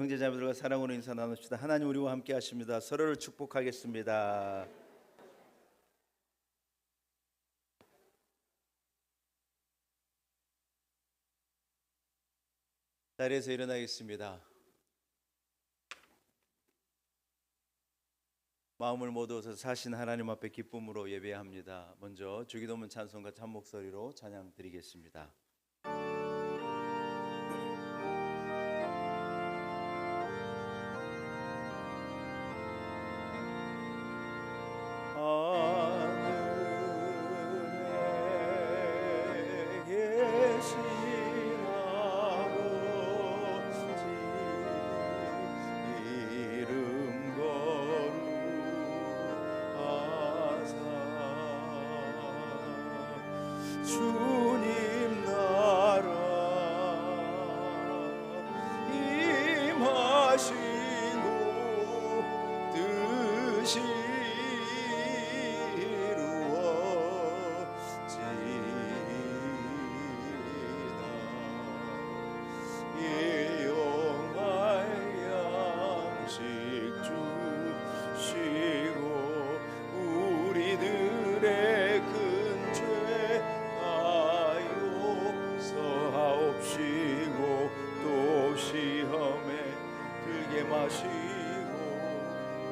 형제자매들과 사랑으로 인사 나눕시다. 하나님 우리와 함께 하십니다. 서로를 축복하겠습니다. 자리에서 일어나겠습니다. 마음을 모두어서 사신 하나님 앞에 기쁨으로 예배합니다. 먼저 주기도문 찬송과 참목소리로 찬양 드리겠습니다. 하늘에 계신 아버지 이름 거룩하사 주님 나라 임하시고 뜻이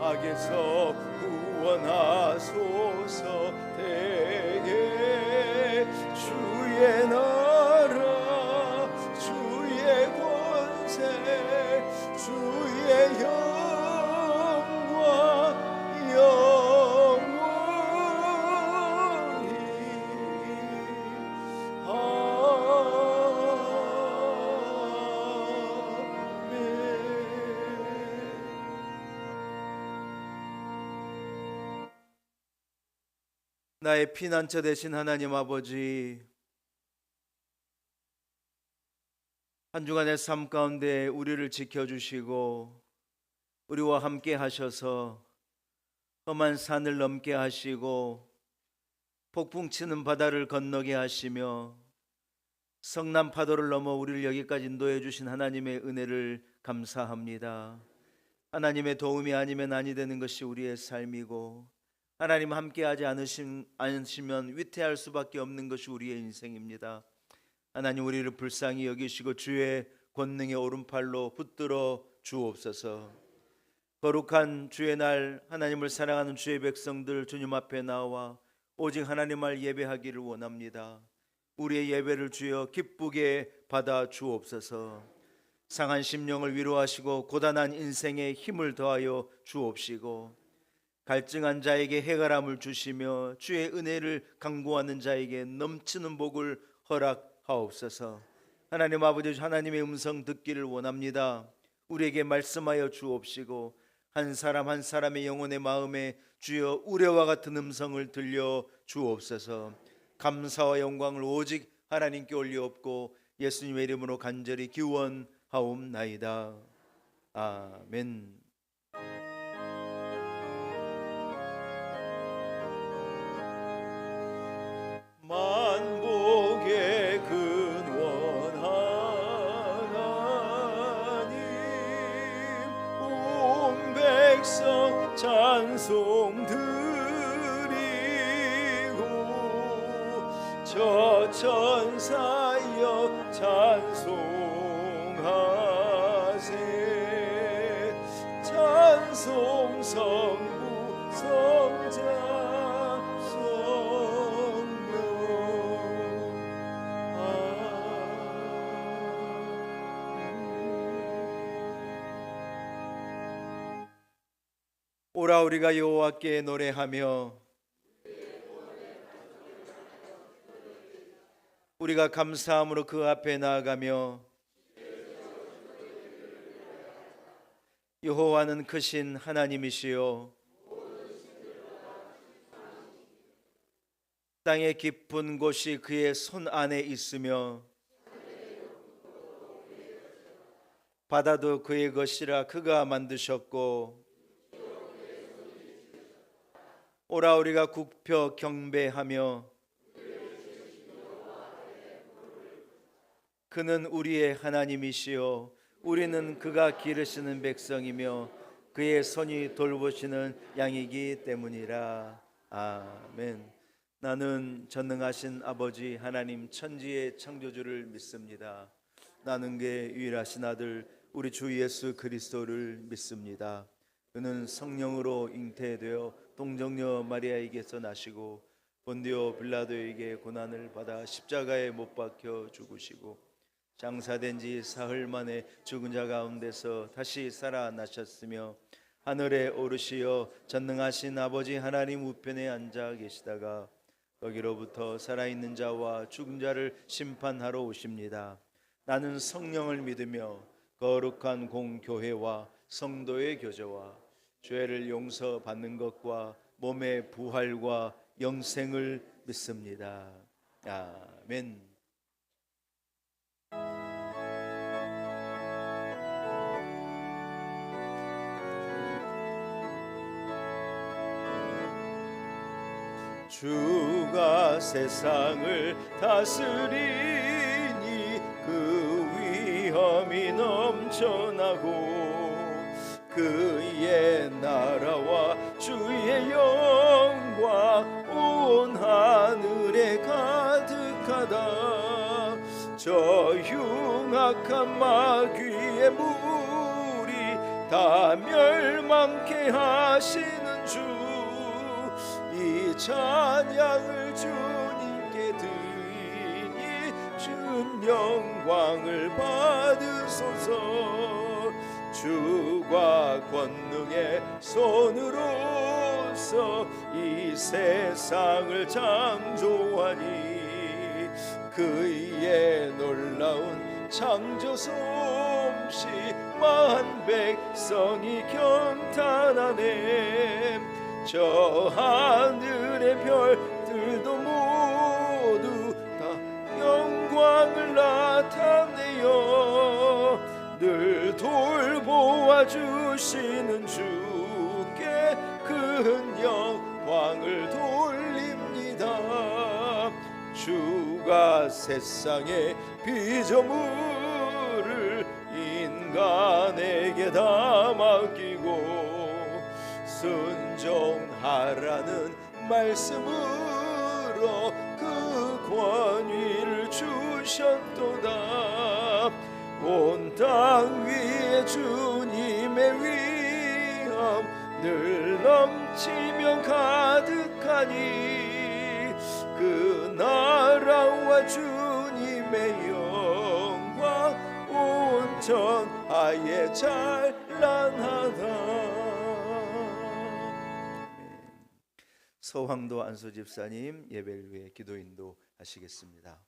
악에서 구원하소서. 대개 주의 나라 주의 권세 주의 영광 영원히 나의 피난처 되신 하나님 아버지, 한 주간의 삶 가운데 우리를 지켜주시고 우리와 함께 하셔서 험한 산을 넘게 하시고 폭풍 치는 바다를 건너게 하시며 성난 파도를 넘어 우리를 여기까지 인도해 주신 하나님의 은혜를 감사합니다. 하나님의 도움이 아니면 아니 되는 것이 우리의 삶이고 하나님 함께하지 않으시면 위태할 수밖에 없는 것이 우리의 인생입니다. 하나님 우리를 불쌍히 여기시고 주의 권능의 오른팔로 붙들어 주옵소서. 거룩한 주의 날 하나님을 사랑하는 주의 백성들 주님 앞에 나와 오직 하나님을 예배하기를 원합니다. 우리의 예배를 주여 기쁘게 받아 주옵소서. 상한 심령을 위로하시고 고단한 인생에 힘을 더하여 주옵시고 갈증한 자에게 해갈함을 주시며 주의 은혜를 간구하는 자에게 넘치는 복을 허락하옵소서. 하나님 아버지, 하나님의 음성 듣기를 원합니다. 우리에게 말씀하여 주옵시고 한 사람 한 사람의 영혼의 마음에 주여 우레와 같은 음성을 들려 주옵소서. 감사와 영광을 오직 하나님께 올리옵고 예수님의 이름으로 간절히 기원하옵나이다. 아멘. 만복의 근원 하나님 온 백성 찬송 드리고 저 천사여 찬송하세. 찬송 성부 성자 오라 우리가 여호와께 노래하며 우리가 감사함으로 그 앞에 나아가며 여호와는 크신 하나님이시요 땅의 깊은 곳이 그의 손 안에 있으며 바다도 그의 것이라 그가 만드셨고 오라 우리가 굽혀 경배하며 그는 우리의 하나님이시요 우리는 그가 기르시는 백성이며 그의 손이 돌보시는 양이기 때문이라. 아멘. 나는 전능하신 아버지 하나님 천지의 창조주를 믿습니다. 나는 그의 유일하신 아들 우리 주 예수 그리스도를 믿습니다. 그는 성령으로 잉태되어 동정녀 마리아에게서 나시고 본디오 빌라도에게 고난을 받아 십자가에 못 박혀 죽으시고 장사된 지 사흘 만에 죽은 자 가운데서 다시 살아나셨으며 하늘에 오르시어 전능하신 아버지 하나님 우편에 앉아 계시다가 거기로부터 살아있는 자와 죽은 자를 심판하러 오십니다. 나는 성령을 믿으며 거룩한 공교회와 성도의 교제와 죄를 용서받는 것과 몸의 부활과 영생을 믿습니다. 아멘. 주가 세상을 다스리니 그 위엄이 넘쳐나고 그의 나라와 주의 영광 온 하늘에 가득하다. 저 흉악한 마귀의 무리 다 멸망케 하시는 주, 이 찬양을 주님께 드리니 준 영광을 받으소서. 주가 권능의 손으로서 이 세상을 창조하니 그의 놀라운 창조 솜씨 만 백성이 경탄하네. 저 하늘의 별들도 모두 다 영광을 나타내요. 늘 돌보아 주시는 주께 큰 영광을 돌립니다. 주가 세상의 피조물을 인간에게 다 맡기고 순종하라는 말씀으로 그 권위를 주셨도다. 온 땅 위에 주님의 위엄 늘 넘치며 가득하니 그 나라와 주님의 영광 온 전하에 찬란하다. 서황도 안수 집사님 예배를 위해 기도 인도하시겠습니다.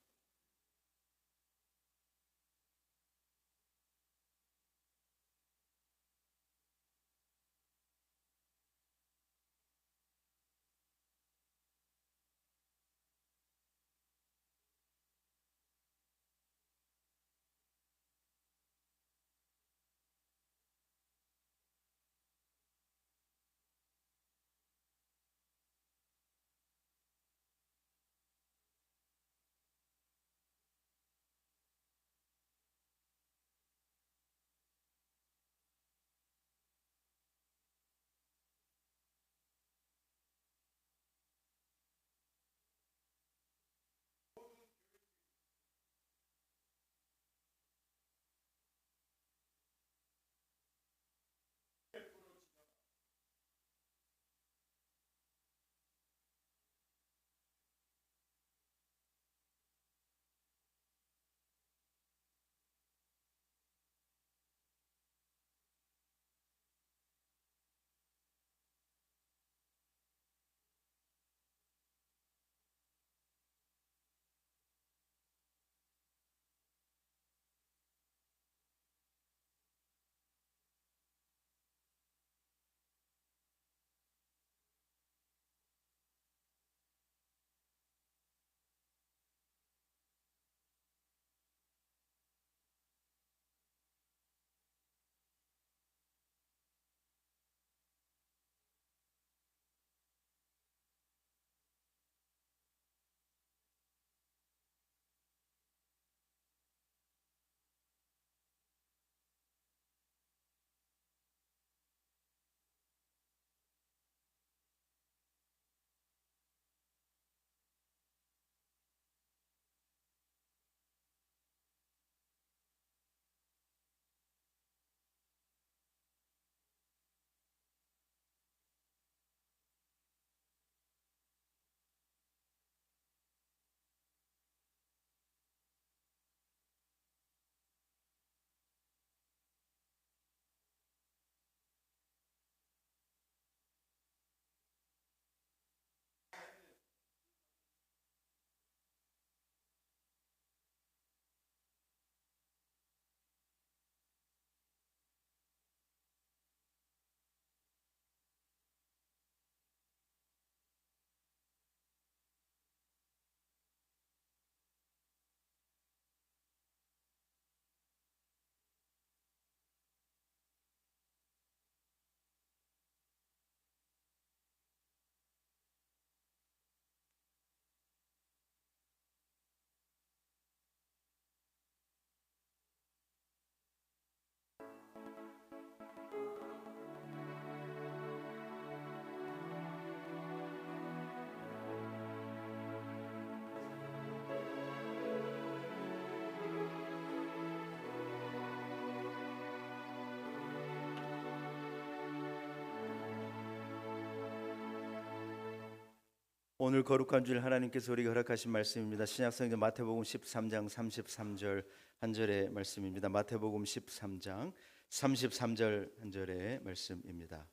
오늘 거룩한 주일 하나님께서 우리에게 허락하신 말씀입니다. 신약성경 마태복음 13장 33절 한 절의 말씀입니다. 마태복음 13장 33절 한 절의 말씀입니다.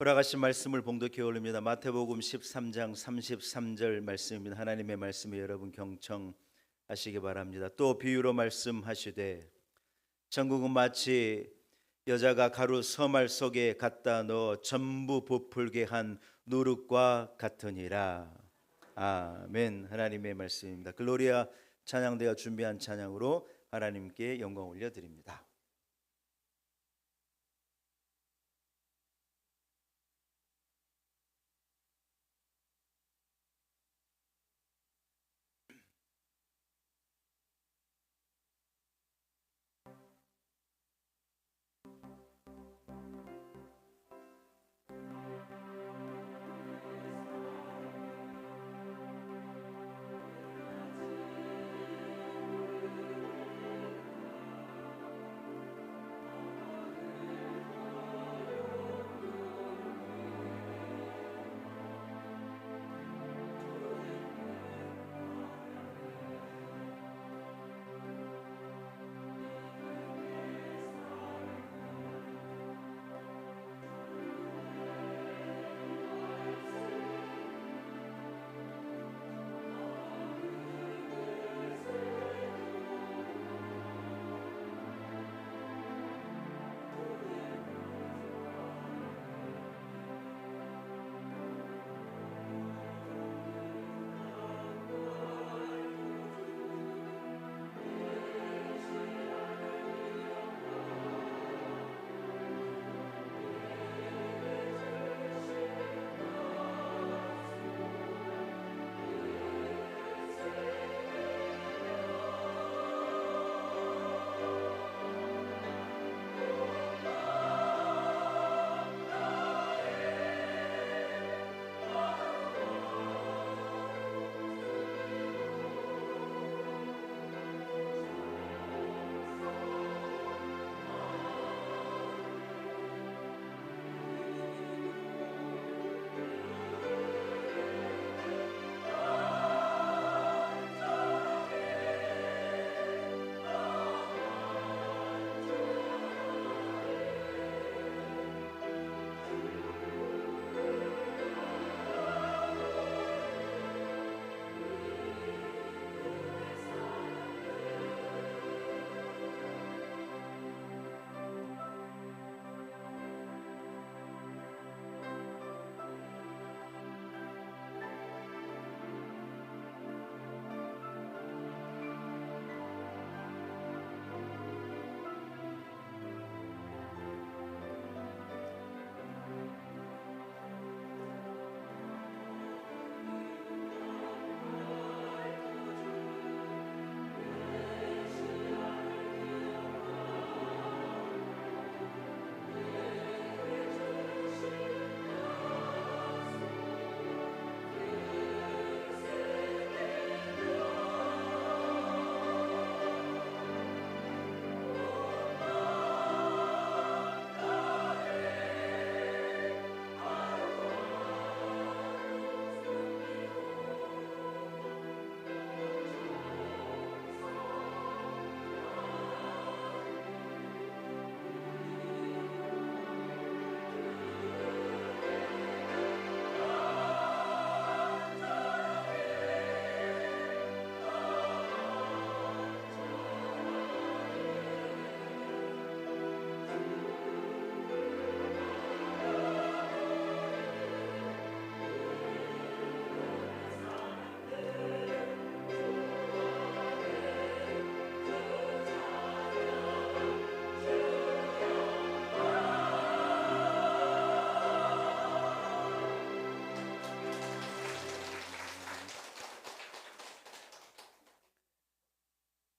허락하신 말씀을 봉독해 올립니다. 마태복음 13장 33절 말씀입니다. 하나님의 말씀을 여러분 경청하시기 바랍니다. 또 비유로 말씀하시되 천국은 마치 여자가 가루 서말 속에 갖다 넣어 전부 부풀게 한 누룩과 같으니라. 아멘. 하나님의 말씀입니다. 글로리아 찬양대가 준비한 찬양으로 하나님께 영광 올려드립니다.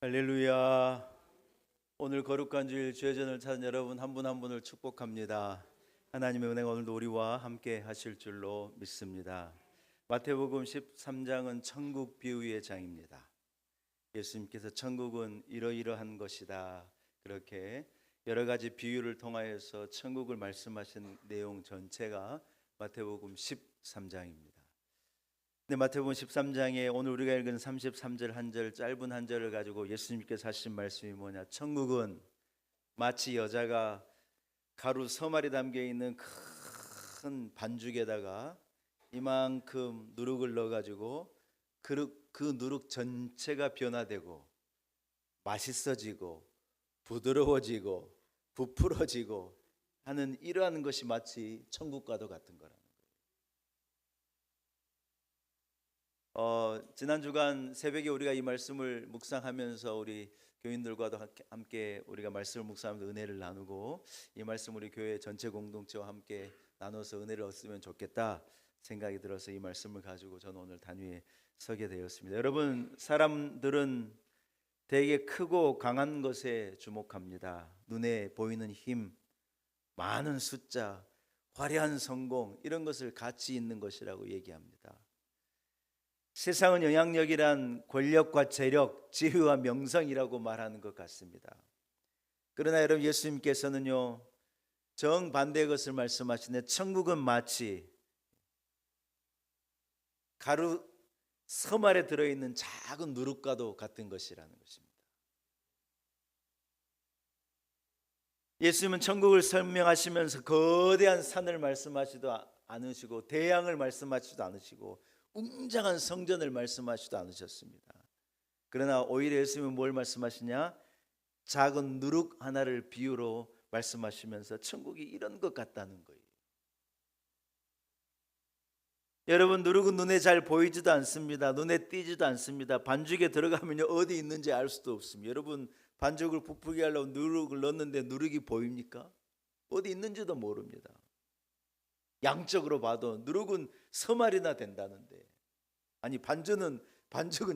할렐루야. 오늘 거룩한 주일 주의 전을 찾은 여러분 한 분 한 분을 축복합니다. 하나님의 은혜가 오늘도 우리와 함께 하실 줄로 믿습니다. 마태복음 13장은 천국 비유의 장입니다. 예수님께서 천국은 이러이러한 것이다, 그렇게 여러 가지 비유를 통하여서 천국을 말씀하신 내용 전체가 마태복음 13장입니다. 근데 마태복음 13장에 오늘 우리가 읽은 33절 한 절, 짧은 한 절을 가지고 예수님께서 하신 말씀이 뭐냐? 천국은 마치 여자가 가루 서말이 담겨 있는 큰 반죽에다가 이만큼 누룩을 넣어가지고 그 누룩 전체가 변화되고 맛있어지고 부드러워지고 부풀어지고 하는 이러한 것이 마치 천국과도 같은 거라는 거예요. 지난 주간 새벽에 우리가 이 말씀을 묵상하면서 우리 교인들과도 함께 우리가 말씀을 묵상하면서 은혜를 나누고, 이 말씀 우리 교회 전체 공동체와 함께 나눠서 은혜를 얻으면 좋겠다 생각이 들어서 이 말씀을 가지고 저는 오늘 단위에 서게 되었습니다. 여러분, 사람들은 되게 크고 강한 것에 주목합니다. 눈에 보이는 힘, 많은 숫자, 화려한 성공, 이런 것을 가치 있는 것이라고 얘기합니다. 세상은 영향력이란 권력과 재력, 지위와 명성이라고 말하는 것 같습니다. 그러나 여러분, 예수님께서는요, 정반대의 것을 말씀하시네. 천국은 마치 가루 서말에 들어있는 작은 누룩과도 같은 것이라는 것입니다. 예수님은 천국을 설명하시면서 거대한 산을 말씀하시도 않으시고 대양을 말씀하시도 않으시고 웅장한 성전을 말씀하시도 않으셨습니다. 그러나 오히려 예수님은 뭘 말씀하시냐? 작은 누룩 하나를 비유로 말씀하시면서 천국이 이런 것 같다는 거예요. 여러분, 누룩은 눈에 잘 보이지도 않습니다. 눈에 띄지도 않습니다. 반죽에 들어가면요, 어디 있는지 알 수도 없습니다. 여러분, 반죽을 부풀게 하려고 누룩을 넣었는데 누룩이 보입니까? 어디 있는지도 모릅니다. 양적으로 봐도 누룩은 서말이나 된다는데, 아니 반죽은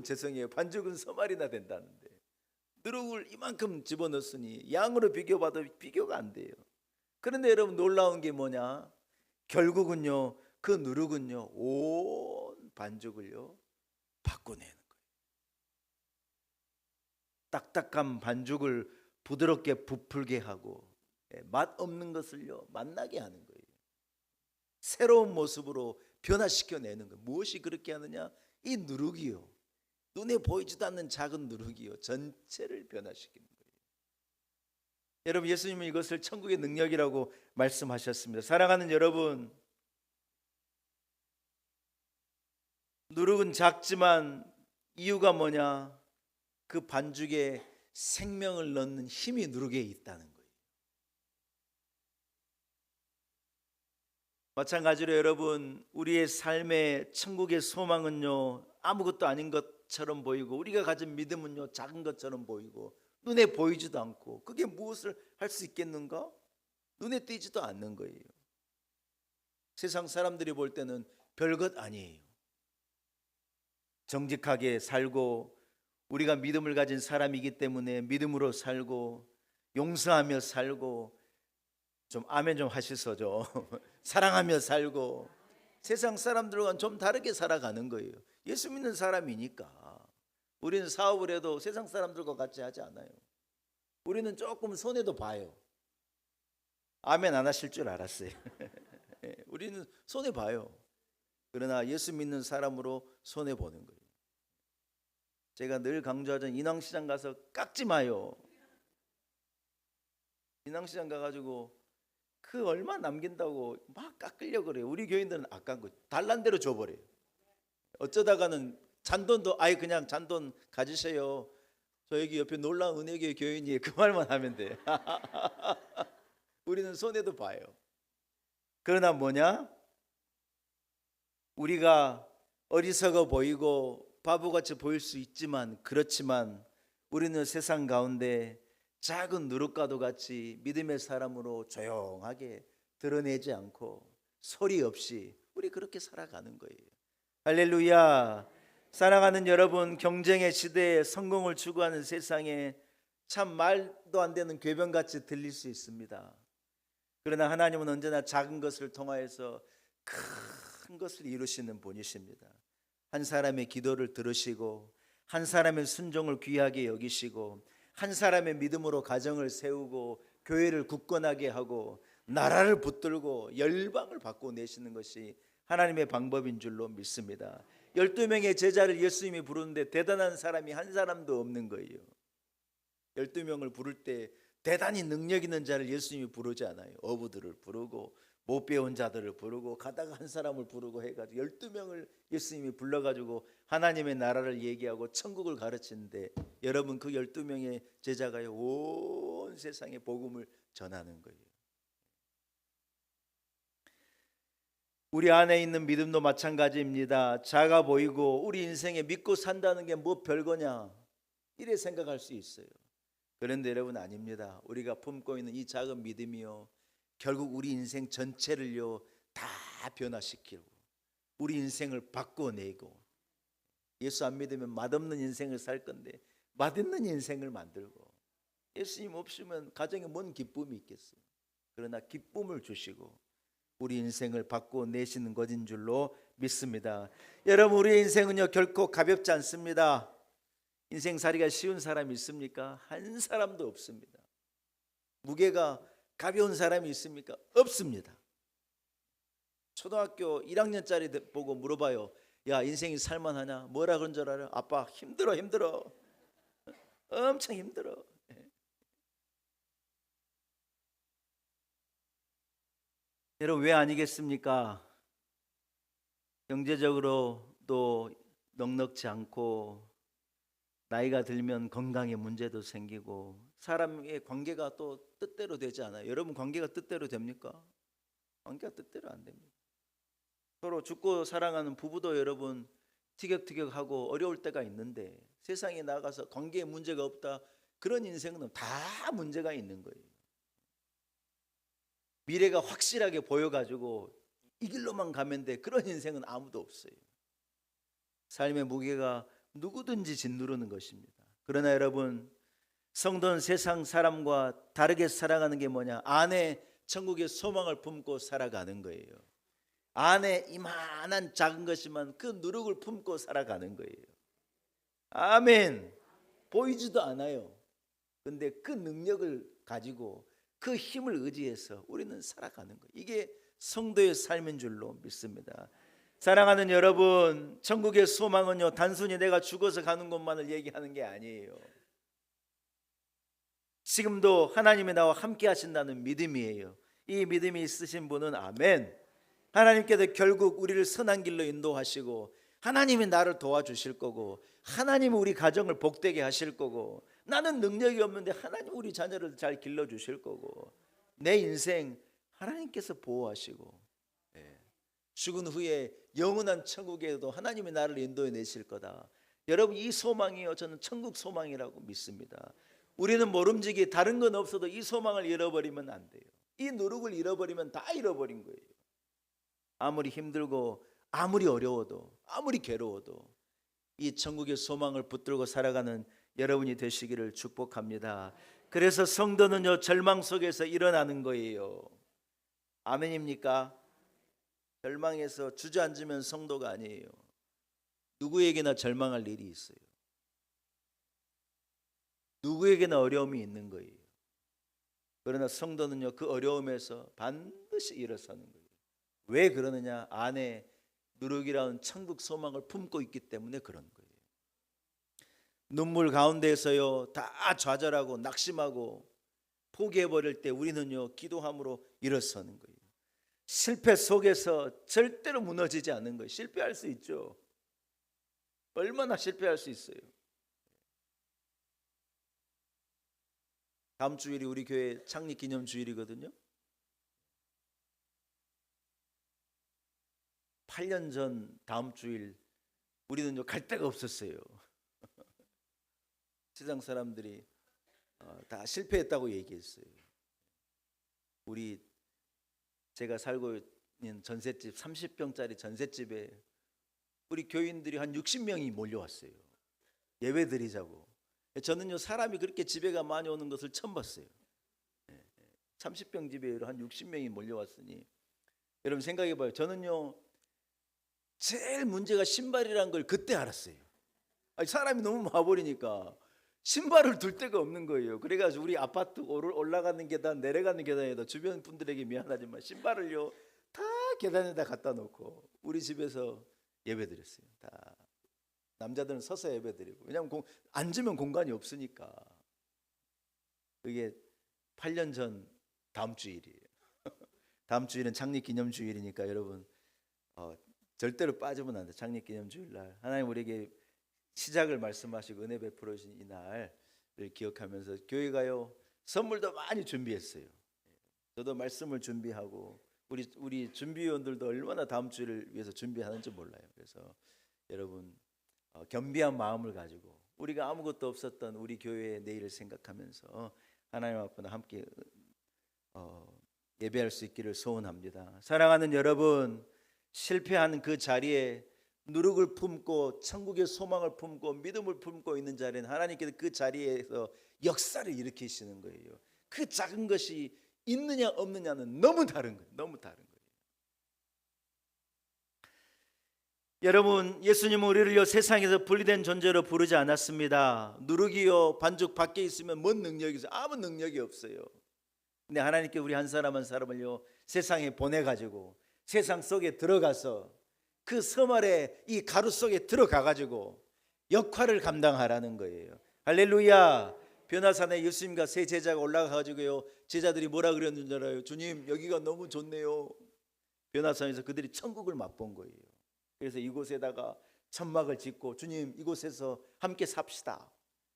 죄송해요, 반죽은 서말이나 된다는데 누룩을 이만큼 집어넣었으니 양으로 비교봐도 비교가 안 돼요. 그런데 여러분, 놀라운 게 뭐냐? 결국은요, 그 누룩은요, 온 반죽을요 바꿔내는 거예요. 딱딱한 반죽을 부드럽게 부풀게 하고 맛 없는 것을요 맛나게 하는 거예요. 새로운 모습으로 변화시켜내는 거예요. 무엇이 그렇게 하느냐? 이 누룩이요, 눈에 보이지도 않는 작은 누룩이요, 전체를 변화시키는 거예요. 여러분, 예수님은 이것을 천국의 능력이라고 말씀하셨습니다. 사랑하는 여러분, 누룩은 작지만 이유가 뭐냐? 그 반죽에 생명을 넣는 힘이 누룩에 있다는 거예요. 마찬가지로 여러분, 우리의 삶의 천국의 소망은요 아무것도 아닌 것처럼 보이고, 우리가 가진 믿음은요 작은 것처럼 보이고, 눈에 보이지도 않고, 그게 무엇을 할 수 있겠는가? 눈에 띄지도 않는 거예요. 세상 사람들이 볼 때는 별것 아니에요. 정직하게 살고, 우리가 믿음을 가진 사람이기 때문에 믿음으로 살고, 용서하며 살고, 좀 아멘 좀 하시소죠. 사랑하며 살고, 세상 사람들과는 좀 다르게 살아가는 거예요. 예수 믿는 사람이니까. 우리는 사업을 해도 세상 사람들과 같이 하지 않아요. 우리는 조금 손해도 봐요. 아멘 안 하실 줄 알았어요. 우리는 손해 봐요. 그러나 예수 믿는 사람으로 손해 보는 거예요. 제가 늘 강조하던 인왕시장 가서 깎지 마요. 인왕시장 가가지고 그 얼마 남긴다고 막 깎으려고 그래요. 우리 교인들은 아까운 거 달란 대로 줘버려요. 어쩌다가는 잔돈도 아예 그냥 잔돈 가지세요, 저 여기 옆에 놀라운 은혜교회 교인이에요, 그 말만 하면 돼. 우리는 손해도 봐요. 그러나 뭐냐? 우리가 어리석어 보이고 바보같이 보일 수 있지만, 그렇지만 우리는 세상 가운데 작은 누룩과도 같이 믿음의 사람으로 조용하게 드러내지 않고 소리 없이 우리 그렇게 살아가는 거예요. 할렐루야. 사랑하는 여러분, 경쟁의 시대에 성공을 추구하는 세상에 참 말도 안 되는 궤변같이 들릴 수 있습니다. 그러나 하나님은 언제나 작은 것을 통하여서 큰 큰 것을 이루시는 분이십니다. 한 사람의 기도를 들으시고 한 사람의 순종을 귀하게 여기시고 한 사람의 믿음으로 가정을 세우고 교회를 굳건하게 하고 나라를 붙들고 열방을 바꿔내시는 것이 하나님의 방법인 줄로 믿습니다. 12명의 제자를 예수님이 부르는데 대단한 사람이 한 사람도 없는 거예요. 12명을 부를 때 대단히 능력 있는 자를 예수님이 부르지 않아요. 어부들을 부르고 못 배운 자들을 부르고 가다가 한 사람을 부르고 해가지고 12명을 예수님이 불러가지고 하나님의 나라를 얘기하고 천국을 가르치는데 여러분 그 12명의 제자가 온 세상에 복음을 전하는 거예요. 우리 안에 있는 믿음도 마찬가지입니다. 작아 보이고 우리 인생에 믿고 산다는 게 뭐 별거냐 이래 생각할 수 있어요. 그런데 여러분 아닙니다. 우리가 품고 있는 이 작은 믿음이요 결국 우리 인생 전체를요 다 변화시키고 우리 인생을 바꿔내고 예수 안 믿으면 맛없는 인생을 살 건데 맛있는 인생을 만들고 예수님 없으면 가정에 뭔 기쁨이 있겠어요. 그러나 기쁨을 주시고 우리 인생을 바꿔내시는 것인 줄로 믿습니다. 여러분 우리의 인생은요 결코 가볍지 않습니다. 인생살이가 쉬운 사람이 있습니까? 한 사람도 없습니다. 무게가 가벼운 사람이 있습니까? 없습니다. 초등학교 1학년짜리 보고 물어봐요. 야 인생이 살만하냐? 뭐라 그런 줄 알아요? 아빠 힘들어 엄청 힘들어. 여러분 왜 아니겠습니까? 경제적으로 또 넉넉지 않고 나이가 들면 건강에 문제도 생기고 사람의 관계가 또 뜻대로 되지 않아요. 여러분 관계가 뜻대로 됩니까? 관계가 뜻대로 안 됩니다. 서로 죽고 사랑하는 부부도 여러분 티격태격하고 어려울 때가 있는데 세상에 나가서 관계에 문제가 없다 그런 인생은 다 문제가 있는 거예요. 미래가 확실하게 보여가지고 이 길로만 가면 돼 그런 인생은 아무도 없어요. 삶의 무게가 누구든지 짓누르는 것입니다. 그러나 여러분 성도는 세상 사람과 다르게 살아가는 게 뭐냐? 안에 천국의 소망을 품고 살아가는 거예요. 안에 이만한 작은 것이지만 그 누룩을 품고 살아가는 거예요. 아멘. 보이지도 않아요. 근데 그 능력을 가지고 그 힘을 의지해서 우리는 살아가는 거예요. 이게 성도의 삶인 줄로 믿습니다. 사랑하는 여러분, 천국의 소망은요 단순히 내가 죽어서 가는 것만을 얘기하는 게 아니에요. 지금도 하나님이 나와 함께 하신다는 믿음이에요. 이 믿음이 있으신 분은 아멘. 하나님께서 결국 우리를 선한 길로 인도하시고 하나님이 나를 도와주실 거고 하나님이 우리 가정을 복되게 하실 거고 나는 능력이 없는데 하나님 우리 자녀를 잘 길러주실 거고 내 인생 하나님께서 보호하시고 죽은 후에 영원한 천국에도 하나님이 나를 인도해 내실 거다. 여러분 이 소망이요 저는 천국 소망이라고 믿습니다. 우리는 모름지기 다른 건 없어도 이 소망을 잃어버리면 안 돼요. 이 누룩을 잃어버리면 다 잃어버린 거예요. 아무리 힘들고 아무리 어려워도 아무리 괴로워도 이 천국의 소망을 붙들고 살아가는 여러분이 되시기를 축복합니다. 그래서 성도는요 절망 속에서 일어나는 거예요. 아멘입니까? 절망에서 주저앉으면 성도가 아니에요. 누구에게나 절망할 일이 있어요. 누구에게나 어려움이 있는 거예요. 그러나 성도는요 그 어려움에서 반드시 일어서는 거예요. 왜 그러느냐? 안에 누룩이라는 천국 소망을 품고 있기 때문에 그런 거예요. 눈물 가운데에서요 다 좌절하고 낙심하고 포기해버릴 때 우리는요 기도함으로 일어서는 거예요. 실패 속에서 절대로 무너지지 않는 거예요. 실패할 수 있죠. 얼마나 실패할 수 있어요. 다음 주일이 우리 교회 창립 기념 주일이거든요. 8년 전 다음 주일 우리는요 갈 데가 없었어요. 세상 사람들이 다 실패했다고 얘기했어요. 우리 제가 살고 있는 전셋집 30평짜리 전셋집에 우리 교인들이 한 60명이 몰려왔어요. 예배 드리자고. 저는요 사람이 그렇게 집에가 많이 오는 것을 처음 봤어요. 30평 집에 한 60명이 몰려왔으니 여러분 생각해 봐요. 저는요 제일 문제가 신발이라는 걸 그때 알았어요. 아니, 사람이 너무 와버리니까 신발을 둘 데가 없는 거예요. 그래가지고 우리 아파트 올라가는 계단 내려가는 계단에다 주변 분들에게 미안하지만 신발을요 다 계단에다 갖다 놓고 우리 집에서 예배드렸어요. 다 남자들은 서서 예배드리고, 왜냐하면 앉으면 공간이 없으니까. 그게 8년 전 다음 주일이에요. 다음 주일은 창립기념주일이니까 여러분 절대로 빠지면 안 돼. 창립기념주일 날 하나님 우리에게 시작을 말씀하시고 은혜 베풀어 주신 이 날을 기억하면서 교회가요 선물도 많이 준비했어요. 저도 말씀을 준비하고 우리 준비위원들도 얼마나 다음 주를 위해서 준비하는지 몰라요. 그래서 여러분 겸비한 마음을 가지고 우리가 아무것도 없었던 우리 교회의 내일을 생각하면서 하나님 앞에 함께 예배할 수 있기를 소원합니다. 사랑하는 여러분, 실패하는 그 자리에 누룩을 품고 천국의 소망을 품고 믿음을 품고 있는 자리는 하나님께서 그 자리에서 역사를 일으키시는 거예요. 그 작은 것이 있느냐 없느냐는 너무 다른 거예요. 너무 다른 거예요. 여러분, 예수님은 우리를요 세상에서 분리된 존재로 부르지 않았습니다. 누룩이요 반죽 밖에 있으면 뭔 능력이 있어요? 아무 능력이 없어요. 근데 하나님께 우리 한 사람 한 사람을요 세상에 보내가지고 세상 속에 들어가서 그 섬 아래 이 가루 속에 들어가가지고 역할을 감당하라는 거예요. 할렐루야. 변화산에 예수님과 세 제자가 올라가가지고요 제자들이 뭐라 그랬는지 알아요? 주님 여기가 너무 좋네요. 변화산에서 그들이 천국을 맛본 거예요. 그래서 이곳에다가 천막을 짓고 주님 이곳에서 함께 삽시다.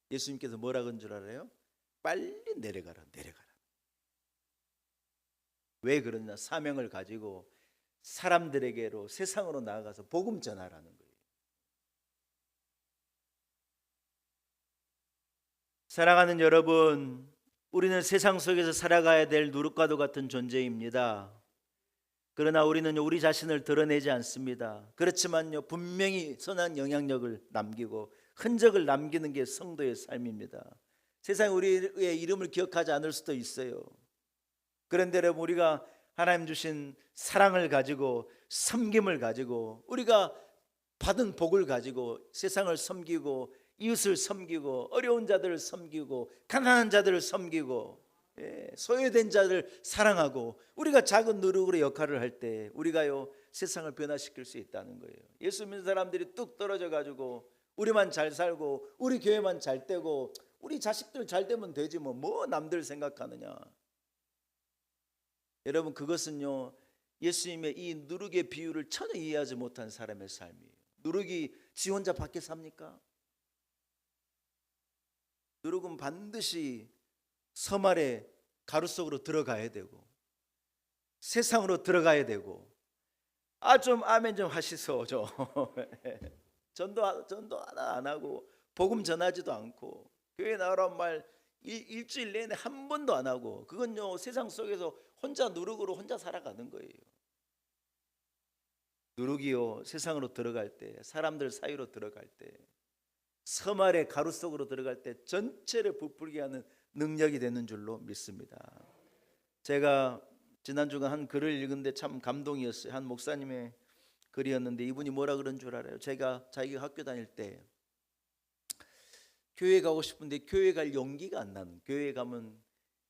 예수님께서 뭐라 그런 줄 알아요? 빨리 내려가라. 왜 그러냐? 사명을 가지고 사람들에게로 세상으로 나아가서 복음 전하라는 거예요. 사랑하는 여러분, 우리는 세상 속에서 살아가야 될 누룩과도 같은 존재입니다. 그러나 우리는 우리 자신을 드러내지 않습니다. 그렇지만요 분명히 선한 영향력을 남기고 흔적을 남기는 게 성도의 삶입니다. 세상에 우리의 이름을 기억하지 않을 수도 있어요. 그런데 여러분, 우리가 하나님 주신 사랑을 가지고 섬김을 가지고 우리가 받은 복을 가지고 세상을 섬기고 이웃을 섬기고 어려운 자들을 섬기고 가난한 자들을 섬기고 소외된 자를 사랑하고 우리가 작은 누룩으로 역할을 할 때 우리가요 세상을 변화시킬 수 있다는 거예요. 예수 믿는 사람들이 뚝 떨어져 가지고 우리만 잘 살고 우리 교회만 잘 되고 우리 자식들 잘 되면 되지 뭐 남들 생각하느냐. 여러분, 그것은요 예수님의 이 누룩의 비유를 전혀 이해하지 못한 사람의 삶이에요. 누룩이 지 혼자 밖에 삽니까? 누룩은 반드시 섬 아래 가루 속으로 들어가야 되고 세상으로 들어가야 되고 좀 아멘 좀 하시소. 전도 하나 안 하고 복음 전하지도 않고 교회 나오란 말 일주일 내내 한 번도 안 하고 그건요 세상 속에서 혼자 누룩으로 혼자 살아가는 거예요. 누룩이요 세상으로 들어갈 때 사람들 사이로 들어갈 때 섬 아래 가루 속으로 들어갈 때 전체를 부풀게 하는 능력이 되는 줄로 믿습니다. 제가 지난주에 한 글을 읽은데 참 감동이었어요. 한 목사님의 글이었는데 이분이 뭐라 그런 줄 알아요? 자기가 학교 다닐 때 교회 가고 싶은데 교회 갈 용기가 안 나는, 교회 가면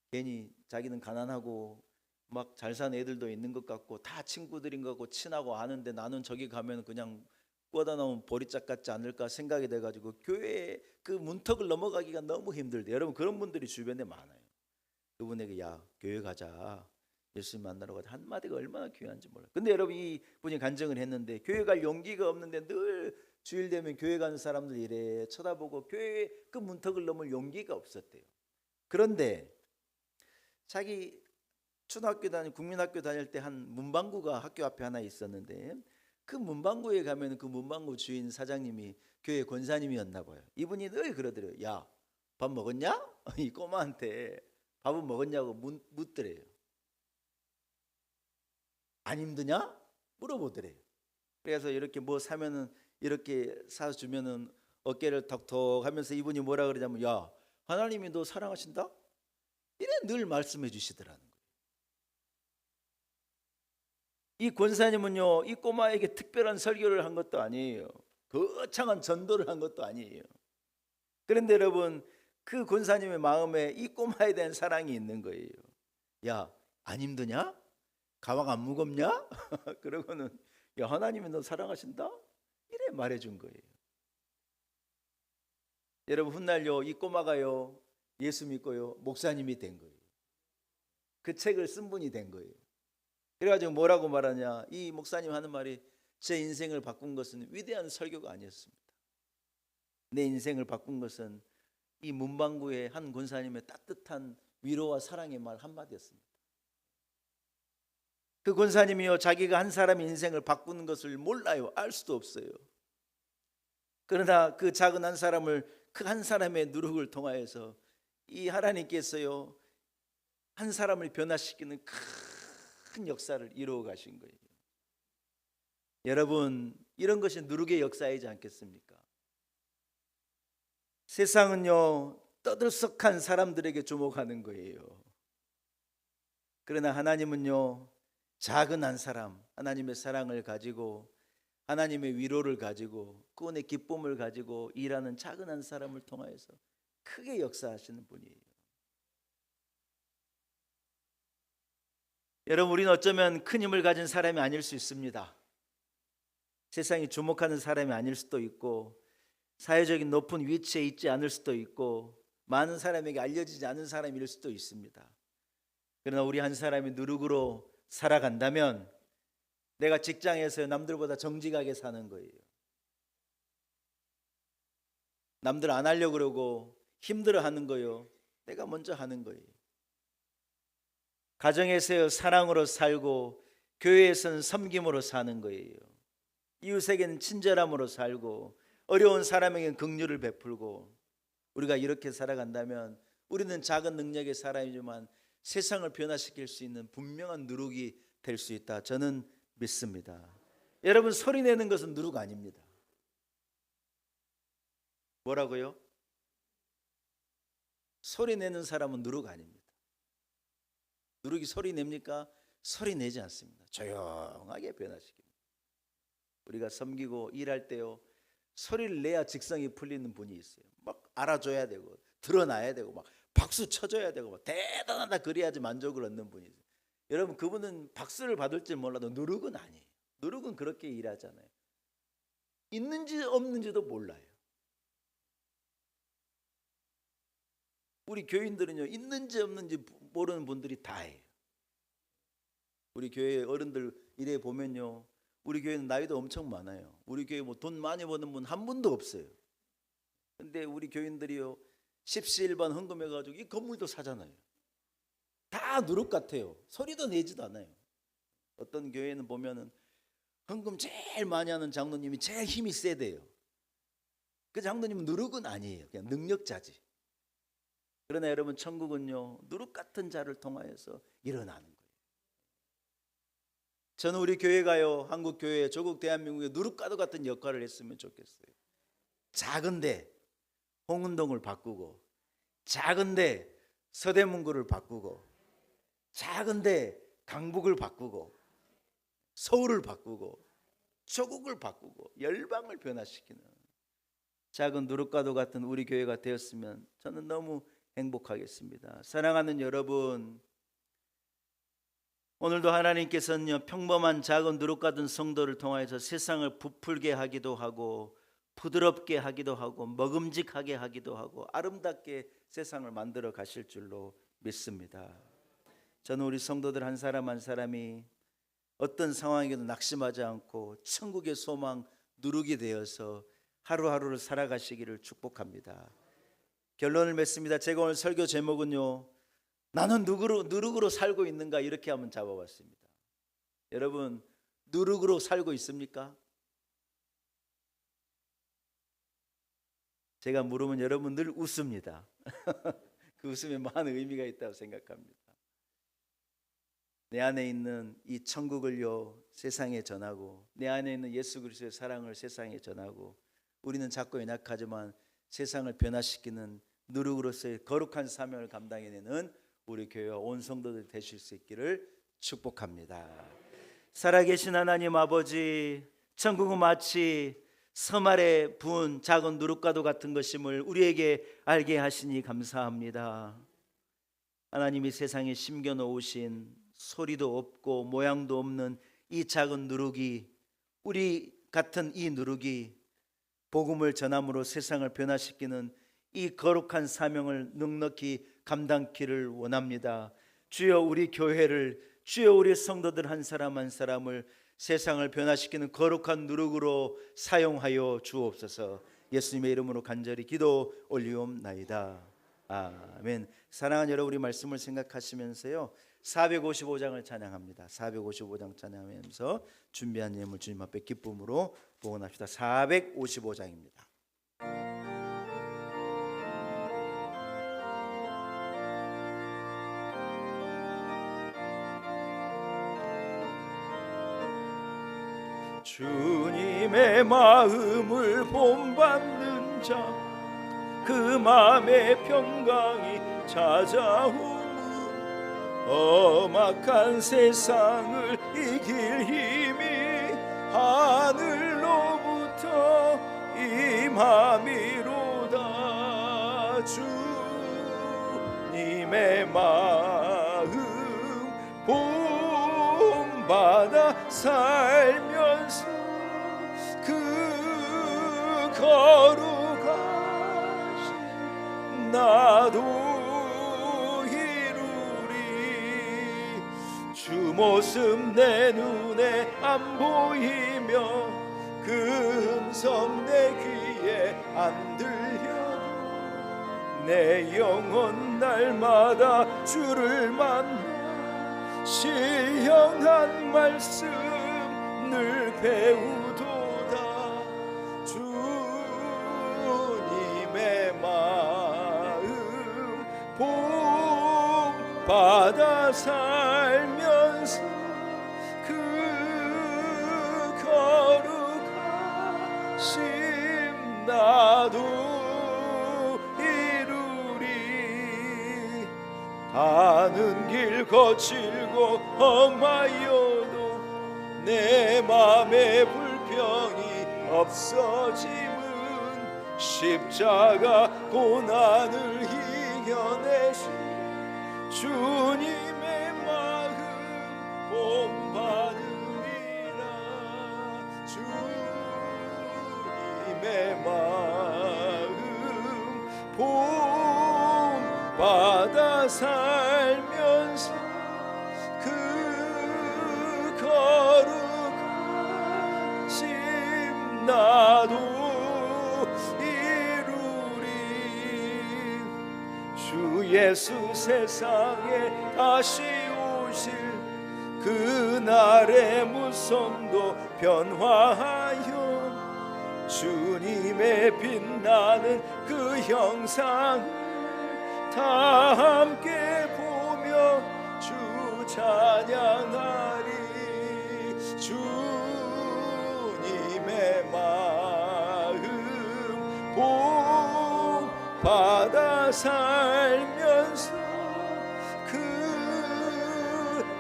괜히 자기는 가난하고 막 잘 사는 애들도 있는 것 같고 다 친구들인 것 같고 친하고 아는데 나는 저기 가면 그냥 꽂아 놓은 보리짝 같지 않을까 생각이 돼가지고 교회 그 문턱을 넘어가기가 너무 힘들대. 여러분, 그런 분들이 주변에 많아요. 그분에게 야 교회 가자, 예수님 만나러 가자 한마디가 얼마나 귀한지 몰라요. 근데 여러분, 이 분이 간증을 했는데 교회 갈 용기가 없는데 늘 주일 되면 교회 가는 사람들 이래 쳐다보고 교회 그 문턱을 넘을 용기가 없었대요. 그런데 자기 초등학교 국민학교 다닐 때 한 문방구가 학교 앞에 하나 있었는데 그 문방구에 가면 그 문방구 주인 사장님이 교회 권사님이었나 봐요. 이분이 늘 그러더래요. 야, 밥 먹었냐? 이 꼬마한테 밥은 먹었냐고 묻더래요. 안 힘드냐? 물어보더래요. 그래서 이렇게 뭐 사면은 이렇게 사주면은 어깨를 턱턱 하면서 이분이 뭐라 그러냐면 야, 하나님이 너 사랑하신다? 이래 늘 말씀해 주시더라는 거예요. 이 권사님은요, 이 꼬마에게 특별한 설교를 한 것도 아니에요. 거창한 전도를 한 것도 아니에요. 그런데 여러분, 그 권사님의 마음에 이 꼬마에 대한 사랑이 있는 거예요. 야, 안 힘드냐? 가방 안 무겁냐? 그러고는 야, 하나님이 너 사랑하신다? 이래 말해준 거예요. 여러분, 훗날요 이 꼬마가요 예수 믿고요 목사님이 된 거예요. 그 책을 쓴 분이 된 거예요. 그래가지고 뭐라고 말하냐, 이 목사님 하는 말이 제 인생을 바꾼 것은 위대한 설교가 아니었습니다. 내 인생을 바꾼 것은 이 문방구의 한 권사님의 따뜻한 위로와 사랑의 말 한마디였습니다. 그 권사님이요 자기가 한 사람의 인생을 바꾸는 것을 몰라요. 알 수도 없어요. 그러나 그 작은 한 사람을, 그 한 사람의 누룩을 통하여서 이 하나님께서요 한 사람을 변화시키는 큰 역사를 이루어 가신 거예요. 여러분, 이런 것이 누룩의 역사이지 않겠습니까? 세상은요 떠들썩한 사람들에게 주목하는 거예요. 그러나 하나님은요 작은 한 사람, 하나님의 사랑을 가지고 하나님의 위로를 가지고 구원의 기쁨을 가지고 일하는 작은 한 사람을 통하여서 크게 역사하시는 분이에요. 여러분, 우리는 어쩌면 큰 힘을 가진 사람이 아닐 수 있습니다. 세상이 주목하는 사람이 아닐 수도 있고 사회적인 높은 위치에 있지 않을 수도 있고 많은 사람에게 알려지지 않은 사람일 수도 있습니다. 그러나 우리 한 사람이 누룩으로 살아간다면 내가 직장에서 남들보다 정직하게 사는 거예요. 남들 안 하려고 그러고 힘들어하는 거요 내가 먼저 하는 거예요. 가정에서 사랑으로 살고 교회에서는 섬김으로 사는 거예요. 이웃에게는 친절함으로 살고 어려운 사람에게는 긍휼을 베풀고 우리가 이렇게 살아간다면 우리는 작은 능력의 사람이지만 세상을 변화시킬 수 있는 분명한 누룩이 될 수 있다. 저는 믿습니다. 여러분, 소리 내는 것은 누룩 아닙니다. 뭐라고요? 소리 내는 사람은 누룩 아닙니다. 누룩이 소리 냅니까? 소리 내지 않습니다. 조용하게 변화시킵니다. 우리가 섬기고 일할 때요 소리를 내야 직성이 풀리는 분이 있어요. 막 알아줘야 되고 드러나야 되고 막 박수 쳐줘야 되고 막 대단하다 그래야지 만족을 얻는 분이 있어요. 여러분, 그분은 박수를 받을지 몰라도 누룩은 아니에요. 누룩은 그렇게 일하잖아요. 있는지 없는지도 몰라요. 우리 교인들은요 있는지 없는지 모르는 분들이 다예요. 우리 교회 어른들 이래 보면요 우리 교회는 나이도 엄청 많아요. 우리 교회 뭐 돈 많이 버는 분 한 분도 없어요. 근데 우리 교인들이요 십시일반 헌금해가지고 이 건물도 사잖아요. 다 누룩 같아요. 소리도 내지도 않아요. 어떤 교회는 보면은 헌금 제일 많이 하는 장로님이 제일 힘이 세대요. 그 장로님은 누룩은 아니에요. 그냥 능력자지. 그러나 여러분, 천국은요 누룩 같은 자를 통하여서 일어나는 거예요. 저는 우리 교회가요 한국 교회, 조국 대한민국의 누룩과도 같은 역할을 했으면 좋겠어요. 작은데 홍은동을 바꾸고, 작은데 서대문구를 바꾸고, 작은데 강북을 바꾸고, 서울을 바꾸고, 조국을 바꾸고, 열방을 변화시키는 작은 누룩과도 같은 우리 교회가 되었으면 저는 너무 행복하겠습니다. 사랑하는 여러분, 오늘도 하나님께서는요 평범한 작은 누룩 같은 성도를 통해서 세상을 부풀게 하기도 하고 부드럽게 하기도 하고 먹음직하게 하기도 하고 아름답게 세상을 만들어 가실 줄로 믿습니다. 저는 우리 성도들 한 사람 한 사람이 어떤 상황에도 낙심하지 않고 천국의 소망 누룩이 되어서 하루하루를 살아가시기를 축복합니다. 결론을 맺습니다. 제가 오늘 설교 제목은요 나는 누룩으로 살고 있는가 이렇게 한번 잡아봤습니다. 여러분, 누룩으로 살고 있습니까? 제가 물으면 여러분 늘 웃습니다. 그 웃음에 많은 의미가 있다고 생각합니다. 내 안에 있는 이 천국을요 세상에 전하고 내 안에 있는 예수 그리스도의 사랑을 세상에 전하고 우리는 작고 연약하지만 세상을 변화시키는 누룩으로서의 거룩한 사명을 감당해내는 우리 교회와 온 성도들 되실 수 있기를 축복합니다. 살아계신 하나님 아버지, 천국은 마치 섬 아래 부은 작은 누룩과도 같은 것임을 우리에게 알게 하시니 감사합니다. 하나님이 세상에 심겨 놓으신 소리도 없고 모양도 없는 이 작은 누룩이, 우리 같은 이 누룩이 복음을 전함으로 세상을 변화시키는 이 거룩한 사명을 넉넉히 감당키를 원합니다. 주여, 우리 교회를, 주여, 우리 성도들 한 사람 한 사람을 세상을 변화시키는 거룩한 누룩으로 사용하여 주옵소서. 예수님의 이름으로 간절히 기도 올리옵나이다. 아멘. 사랑하는 여러분, 우리 말씀을 생각하시면서요 455장을 찬양합니다. 455장 찬양하면서 준비한 예물 주님 앞에 기쁨으로 봉헌합시다. 455장입니다. 주님의 마음을 본받는 자, 그 마음의 평강이 찾아오면 험악한 세상을 이길 힘이 하늘로부터 임함이로다. 주님의 마음 본받아 살면서 그 거룩하신 나도 주 모습 내 눈에 안 보이며 그 음성 내 귀에 안 들려도 내 영혼 날마다 주를 만나 신령한 말씀 늘 배우도다. 주님의 마음 본받아 살면서 그 거룩하심 나도 이루리. 가는 길 거칠고 험하여도 내 맘에 불평이 없어짐은 십자가 고난을 이겨내신 주님의 마음 본받음이라. 주님의 마음 본받아 살면서 그 거룩하심 나도 이루리. 주 예수 세상에 다시 오실 그날의 무성도 변화하여 주님의 빛나는 그 형상을 다 함께 보며 주 찬양하리. 주님의 마음 본받아 살면서 그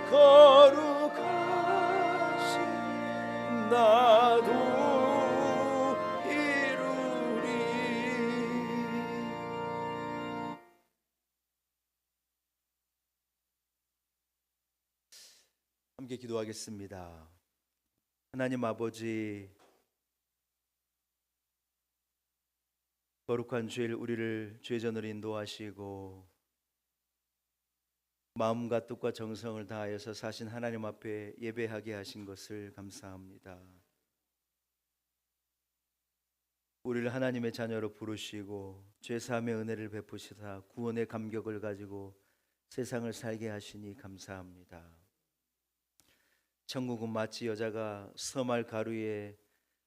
거룩하신 나도 이루리. 함께 기도하겠습니다. 하나님 아버지, 거룩한 주일 우리를 죄전으로 인도하시고 마음과 뜻과 정성을 다하여서 사신 하나님 앞에 예배하게 하신 것을 감사합니다. 우리를 하나님의 자녀로 부르시고 죄사함의 은혜를 베푸시사 구원의 감격을 가지고 세상을 살게 하시니 감사합니다. 천국은 마치 여자가 섬알 가루에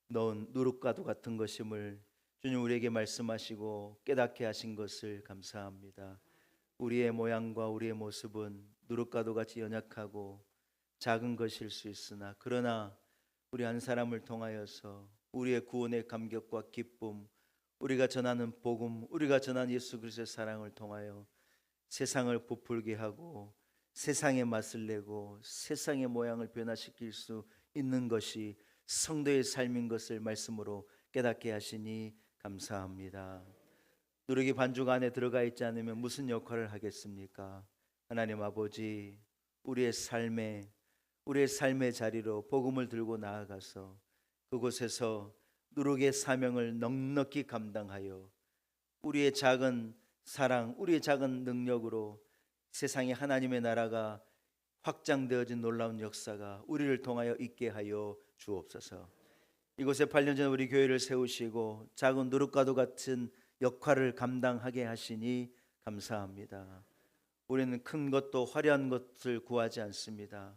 넣은 누룩과도 같은 것임을 주님 우리에게 말씀하시고 깨닫게 하신 것을 감사합니다. 우리의 모양과 우리의 모습은 누룩과도 같이 연약하고 작은 것일 수 있으나, 그러나 우리 한 사람을 통하여서 우리의 구원의 감격과 기쁨, 우리가 전하는 복음, 우리가 전하는 예수 그리스도의 사랑을 통하여 세상을 부풀게 하고 세상의 맛을 내고 세상의 모양을 변화시킬 수 있는 것이 성도의 삶인 것을 말씀으로 깨닫게 하시니 감사합니다. 누룩이 반죽 안에 들어가 있지 않으면 무슨 역할을 하겠습니까? 하나님 아버지, 우리의 삶의 자리로 복음을 들고 나아가서 그곳에서 누룩의 사명을 넉넉히 감당하여 우리의 작은 사랑, 우리의 작은 능력으로 세상에 하나님의 나라가 확장되어진 놀라운 역사가 우리를 통하여 있게 하여 주옵소서. 이곳에 8년 전 우리 교회를 세우시고 작은 누룩과도 같은 역할을 감당하게 하시니 감사합니다. 우리는 큰 것도 화려한 것을 구하지 않습니다.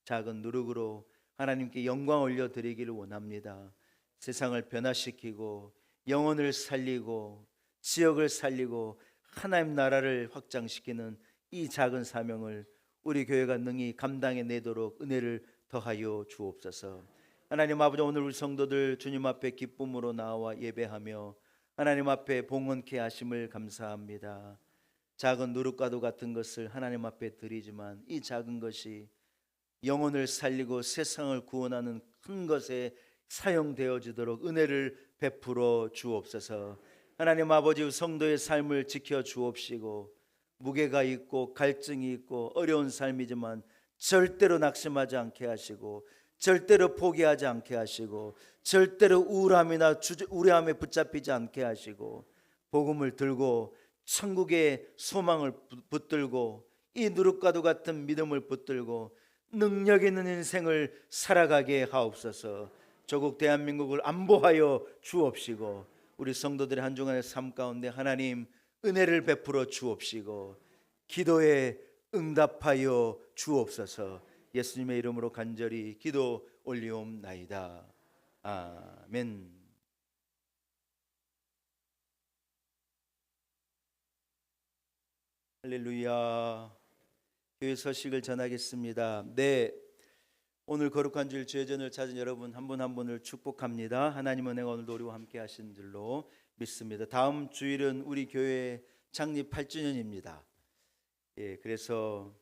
작은 누룩으로 하나님께 영광 올려드리기를 원합니다. 세상을 변화시키고 영혼을 살리고 지역을 살리고 하나님 나라를 확장시키는 이 작은 사명을 우리 교회가 능히 감당해 내도록 은혜를 더하여 주옵소서. 하나님 아버지, 오늘 우리 성도들 주님 앞에 기쁨으로 나와 예배하며 하나님 앞에 봉헌케 하심을 감사합니다. 작은 누룩과도 같은 것을 하나님 앞에 드리지만 이 작은 것이 영혼을 살리고 세상을 구원하는 큰 것에 사용되어지도록 은혜를 베풀어 주옵소서. 하나님 아버지, 성도의 삶을 지켜 주옵시고 무게가 있고 갈증이 있고 어려운 삶이지만 절대로 낙심하지 않게 하시고 절대로 포기하지 않게 하시고 절대로 우울함이나 우려함에 붙잡히지 않게 하시고 복음을 들고 천국의 소망을 붙들고 이 누룩과도 같은 믿음을 붙들고 능력 있는 인생을 살아가게 하옵소서. 조국 대한민국을 안보하여 주옵시고 우리 성도들의 한 주간의 삶 가운데 하나님 은혜를 베풀어 주옵시고 기도에 응답하여 주옵소서. 예수님의 이름으로 간절히 기도 올리옵나이다. 아멘. 할렐루야. 교회 소식을 전하겠습니다. 네, 오늘 거룩한 주일 주의전을 찾은 여러분 한 분 한 분을 축복합니다. 하나님 은혜가 오늘도 우리와 함께 하신 줄로 믿습니다. 다음 주일은 우리 교회 창립 8주년입니다. 예, 그래서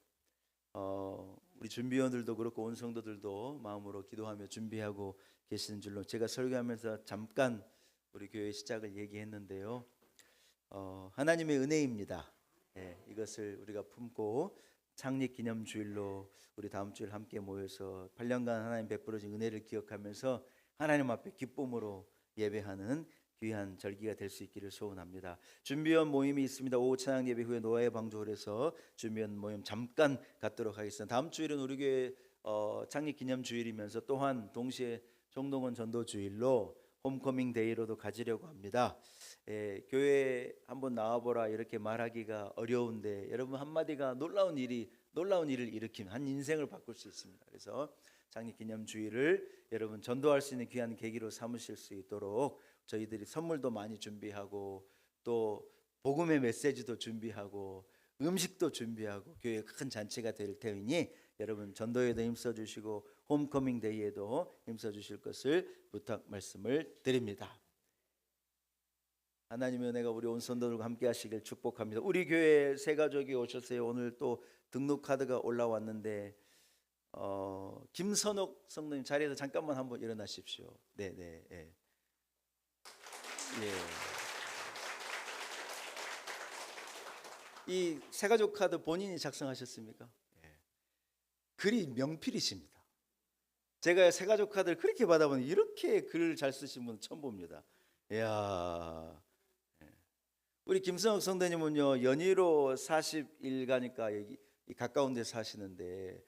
우리 준비원들도 그렇고 온 성도들도 마음으로 기도하며 준비하고 계시는 줄로 제가 설교하면서 잠깐 우리 교회 시작을 얘기했는데요. 하나님의 은혜입니다. 예, 이것을 우리가 품고 창립 기념 주일로 우리 다음 주일 함께 모여서 8년간 하나님 베풀어진 은혜를 기억하면서 하나님 앞에 기쁨으로 예배하는 귀한 절기가 될 수 있기를 소원합니다. 준비원 모임이 있습니다. 오후 찬양 예배 후에 노아의 방주홀에서 준비원 모임 잠깐 갖도록 하겠습니다. 다음 주일은 우리 교회 창립 기념 주일이면서 또한 동시에 정동원 전도 주일로 홈커밍 데이로도 가지려고 합니다. 교회 한번 나와보라 이렇게 말하기가 어려운데 여러분 한마디가 놀라운 일을 일으키면 한 인생을 바꿀 수 있습니다. 그래서 창립 기념 주일을 여러분 전도할 수 있는 귀한 계기로 삼으실 수 있도록 저희들이 선물도 많이 준비하고 또 복음의 메시지도 준비하고 음식도 준비하고 교회 큰 잔치가 될 테니 여러분 전도에도 힘써 주시고 홈커밍 데이에도 힘써 주실 것을 부탁 말씀을 드립니다. 하나님의 은혜가 우리 온 성도들과 함께 하시길 축복합니다. 우리 교회 새 가족이 오셨어요. 오늘 또 등록 카드가 올라왔는데 김선옥 성도님 자리에서 잠깐만 한번 일어나십시오. 네. 예. 이 새가족 카드 본인이 작성하셨습니까? 예. 글이 명필이십니다. 제가 새가족 카드를 그렇게 받아보니 이렇게 글을 잘 쓰신 분 처음 봅니다. 이야. 예. 우리 김성욱 성도님은요 연희로 40일 가니까 여기 가까운 데 사시는데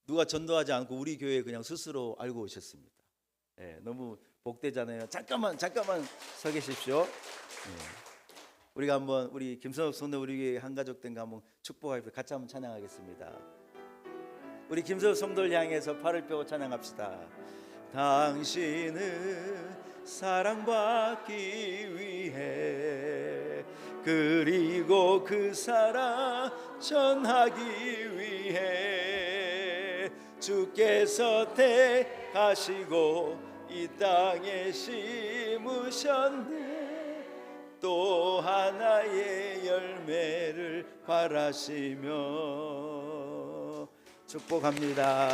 누가 전도하지 않고 우리 교회 그냥 스스로 알고 오셨습니다. 예, 너무 복되잖아요. 잠깐만 서 계십시오. 예. 우리가 한번 우리 김선욱 성도 우리 교회 한 가족 된 거 한번 축복하고 같이 한번 찬양하겠습니다. 우리 김선욱 성도를 향해서 팔을 펴고 찬양합시다. 당신은 사랑받기 위해 그리고 그 사랑 전하기 위해 주께서 택하시고 이 땅에 심으셨네. 또 하나의 열매를 바라시며 축복합니다.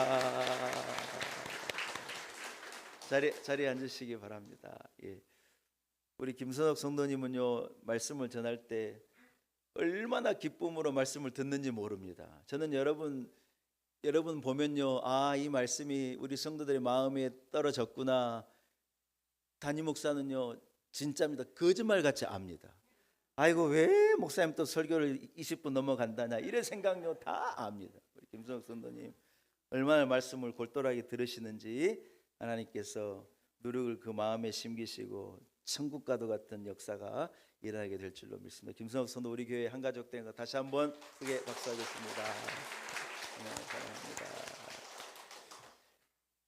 자리에 앉으시기 바랍니다. 예. 우리 김선옥 성도님은요, 말씀을 전할 때 얼마나 기쁨으로 말씀을 듣는지 모릅니다. 저는 여러분 보면요, 이 말씀이 우리 성도들의 마음에 떨어졌구나. 담임 목사는요, 진짜입니다. 거짓말같이 압니다. 아이고, 왜 목사님 또 설교를 20분 넘어간다냐, 이런 생각요 다 압니다. 우리 김선옥 성도님 얼마나 말씀을 골똘하게 들으시는지 하나님께서 누룩을 그 마음에 심기시고 천국과도 같은 역사가 일어나게 될 줄로 믿습니다. 김선옥 성도 우리 교회 한 가족 된 거 다시 한번 크게 박수하겠습니다. 사랑합니다.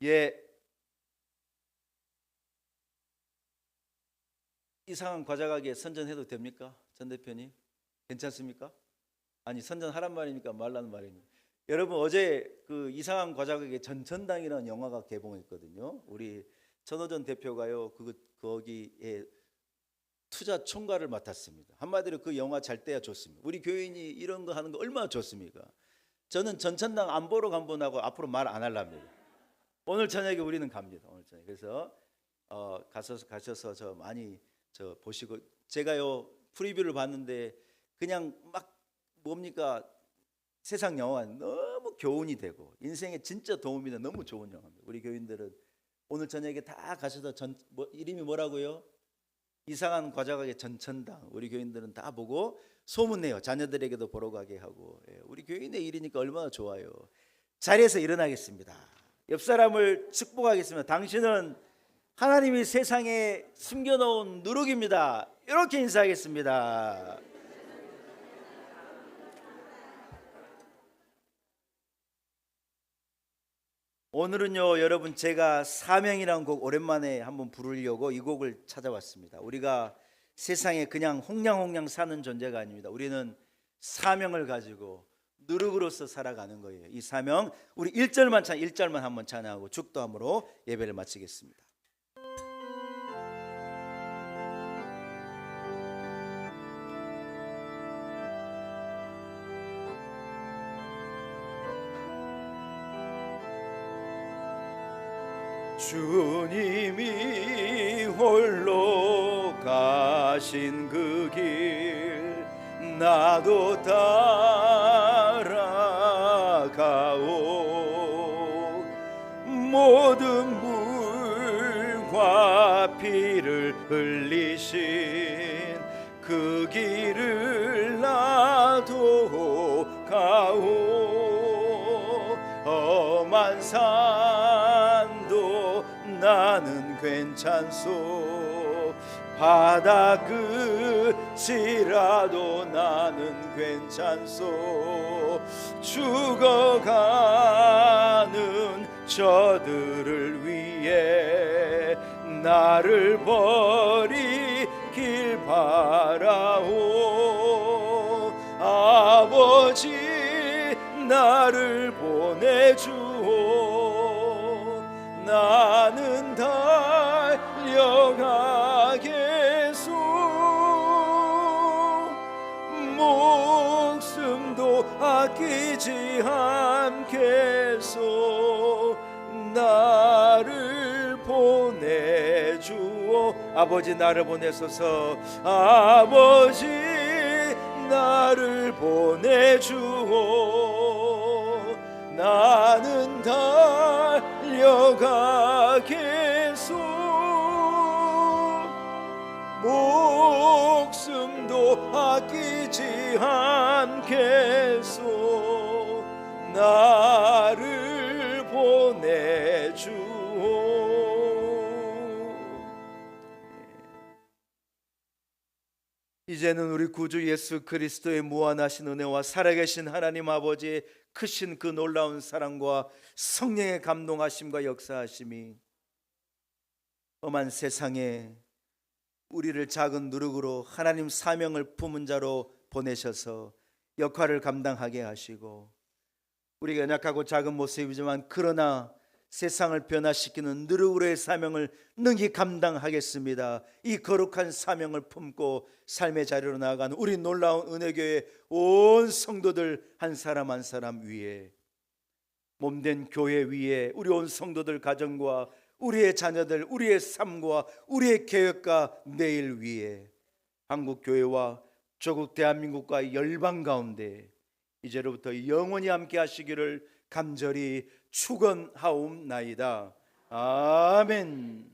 예, 이상한 과자 가게 선전해도 됩니까? 전 대표님 괜찮습니까? 아니, 선전하란 말입니까? 말라는 말입니까? 여러분, 어제 그 이상한 과자 가게 전천당이라는 영화가 개봉했거든요. 우리 천호전 대표가요, 거기에 투자 총괄을 맡았습니다. 한마디로 그 영화 잘 떼야 좋습니다. 우리 교인이 이런 거 하는 거 얼마나 좋습니까? 저는 전천당 안 보러 간 분하고 앞으로 말 안 하랍니다. 오늘 저녁에 우리는 갑니다. 오늘 저녁. 그래서 가셔서 저 많이 보시고, 제가요 프리뷰를 봤는데 그냥 막 뭡니까, 세상 영화 너무 교훈이 되고 인생에 진짜 도움이 되는 너무 좋은 영화입니다. 우리 교인들은 오늘 저녁에 다 가셔서 이름이 뭐라고요? 이상한 과자 가게 전천당. 우리 교인들은 다 보고 소문내요. 자녀들에게도 보러 가게 하고. 우리 교인의 일이니까 얼마나 좋아요. 자리에서 일어나겠습니다. 옆 사람을 축복하겠습니다. 당신은 하나님이 세상에 숨겨놓은 누룩입니다. 이렇게 인사하겠습니다. 오늘은요, 여러분, 제가 사명이라는 곡 오랜만에 한번 부르려고 이 곡을 찾아왔습니다. 우리가 세상에 그냥 홍냥홍냥 사는 존재가 아닙니다. 우리는 사명을 가지고 누룩으로서 살아가는 거예요. 이 사명, 우리 1절만 한번 찬양하고 죽도함으로 예배를 마치겠습니다. 주님이 홀로 가신 그 길 나도 따라가오. 모든 물과 피를 흘리신 그 길을 나도 가오. 험한 산도 나는 괜찮소. 바다 끝이라도 나는 괜찮소. 죽어가는 저들을 위해 나를 버리길 바라오. 아버지 나를 보내주오. 나는 달려가겠소. 목숨도 아끼지 않겠소. 나를 보내주오. 아버지 나를 보내소서. 아버지 나를 보내주오. 나는 달려가겠소. 목숨도 아끼지 않겠소. 나를 보내주오. 이제는 우리 구주 예수 그리스도의 무한하신 은혜와 살아계신 하나님 아버지의 크신 그 놀라운 사랑과 성령의 감동하심과 역사하심이 험한 세상에 우리를 작은 누룩으로 하나님 사명을 품은 자로 보내셔서 역할을 감당하게 하시고, 우리가 연약하고 작은 모습이지만 그러나 세상을 변화시키는 누룩으로의 사명을 능히 감당하겠습니다. 이 거룩한 사명을 품고 삶의 자리로 나아가는 우리 놀라운 은혜교회 온 성도들 한 사람 한 사람 위에 몸된 교회 위에 우리 온 성도들 가정과 우리의 자녀들, 우리의 삶과 우리의 계획과 내일 위에 한국 교회와 조국 대한민국과 열방 가운데 이제로부터 영원히 함께 하시기를 간절히 축원하옵나이다. 아멘.